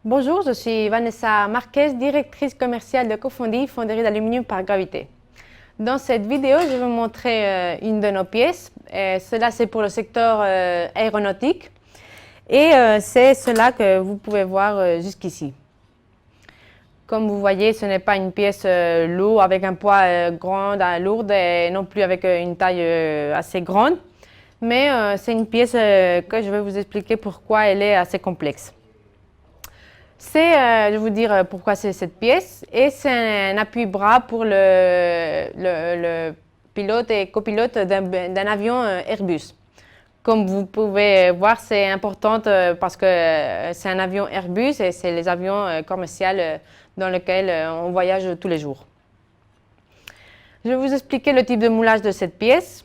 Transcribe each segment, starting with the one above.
Bonjour, je suis Vanessa Marquez, directrice commerciale de Cofondi, fonderie d'aluminium par gravité. Dans cette vidéo, je vais vous montrer une de nos pièces. Cela, c'est pour le secteur aéronautique. Et c'est cela que vous pouvez voir jusqu'ici. Comme vous voyez, ce n'est pas une pièce lourde avec un poids grand, lourde et non plus avec une taille assez grande. Mais c'est une pièce que je vais vous expliquer pourquoi elle est assez complexe. Je vais vous dire pourquoi c'est cette pièce, et c'est un appui-bras pour le pilote et copilote d'un avion Airbus. Comme vous pouvez voir, c'est important parce que c'est un avion Airbus et c'est les avions commerciaux dans lesquels on voyage tous les jours. Je vais vous expliquer le type de moulage de cette pièce.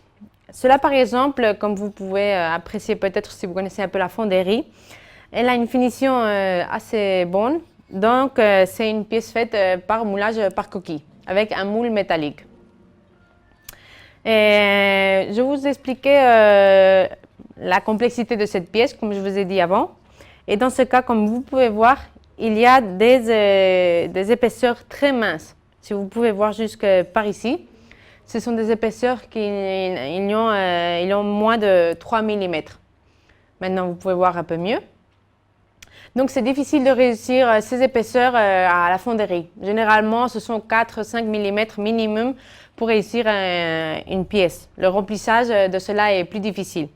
Cela, par exemple, comme vous pouvez apprécier peut-être si vous connaissez un peu la fonderie, elle a une finition assez bonne, donc c'est une pièce faite par moulage par coquille, avec un moule métallique. Et je vais vous expliquer la complexité de cette pièce, comme je vous ai dit avant. Et dans ce cas, comme vous pouvez voir, il y a des épaisseurs très minces. Si vous pouvez voir jusque par ici, ce sont des épaisseurs qui ont moins de 3 mm. Maintenant, vous pouvez voir un peu mieux. Donc, c'est difficile de réussir ces épaisseurs à la fonderie. Généralement, ce sont 4-5 mm minimum pour réussir une pièce. Le remplissage de cela est plus difficile.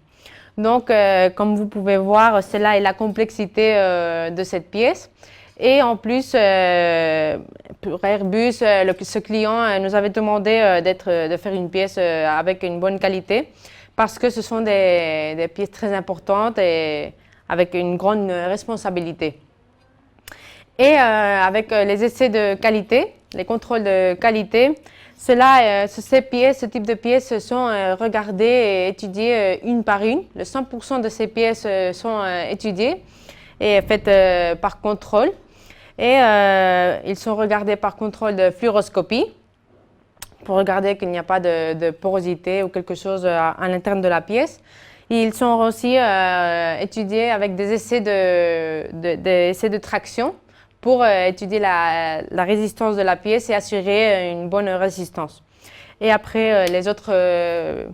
Donc, comme vous pouvez voir, cela est la complexité de cette pièce. Et en plus, pour Airbus, ce client nous avait demandé de faire une pièce avec une bonne qualité parce que ce sont des pièces très importantes et avec une grande responsabilité. Et avec les essais de qualité, les contrôles de qualité, ce type de pièces sont regardées et étudiées une par une. Le 100% de ces pièces sont étudiées et faites par contrôle. Et ils sont regardés par contrôle de fluoroscopie pour regarder qu'il n'y a pas de porosité ou quelque chose à l'intérieur de la pièce. Ils sont aussi étudiés avec des essais de traction pour étudier la résistance de la pièce et assurer une bonne résistance. Et après, les autres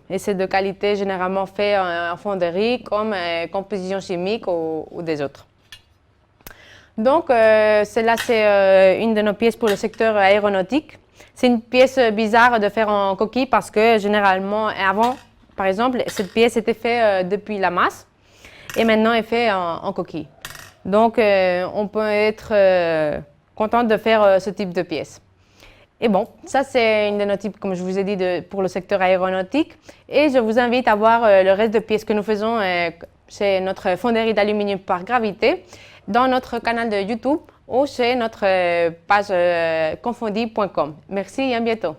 essais de qualité généralement faits en fonderie, comme composition chimique ou des autres. Donc, celle-là, c'est une de nos pièces pour le secteur aéronautique. C'est une pièce bizarre de faire en coquille parce que généralement, avant, par exemple, cette pièce était faite depuis la masse et maintenant elle est faite en coquille. Donc, on peut être content de faire ce type de pièce. Et bon, ça c'est une de nos types, comme je vous ai dit, pour le secteur aéronautique. Et je vous invite à voir le reste de pièces que nous faisons chez notre fonderie d'aluminium par gravité, dans notre canal de YouTube ou chez notre page cofondi.com. Merci et à bientôt.